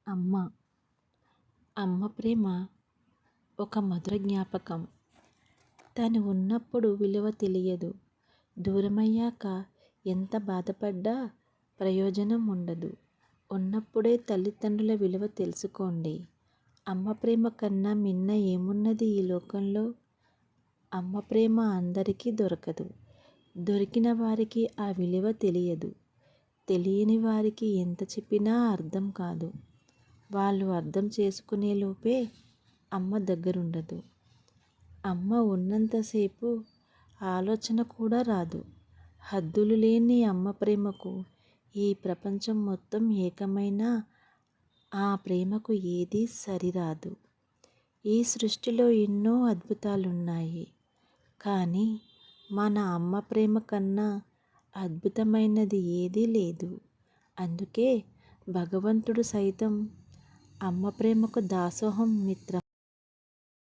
అమ్మ అమ్మ ప్రేమ ఒక మధుర జ్ఞాపకం. తను ఉన్నప్పుడు విలువ తెలియదు. దూరమయ్యాక ఎంత బాధపడ్డా ప్రయోజనం ఉండదు. ఉన్నప్పుడే తల్లిదండ్రుల విలువ తెలుసుకోండి. అమ్మ ప్రేమ కన్నా మిన్న ఏమున్నది ఈ లోకంలో? అమ్మ ప్రేమ అందరికీ దొరకదు. దొరికిన వారికి ఆ విలువ తెలియదు. తెలియని వారికి ఎంత చెప్పినా అర్థం కాదు. వాళ్ళు అర్థం చేసుకునే లోపే అమ్మ దగ్గరుండదు. అమ్మ ఉన్నంతసేపు ఆలోచన కూడా రాదు. హద్దులు లేని అమ్మ ప్రేమకు ఈ ప్రపంచం మొత్తం ఏకమైనా ఆ ప్రేమకు ఏదీ సరిరాదు. ఈ సృష్టిలో ఎన్నో అద్భుతాలున్నాయి. కానీ మన అమ్మ ప్రేమ కన్నా అద్భుతమైనది ఏదీ లేదు. అందుకే భగవంతుడు సైతం అమ్మ ప్రేమకు దాసోహం మిత్రం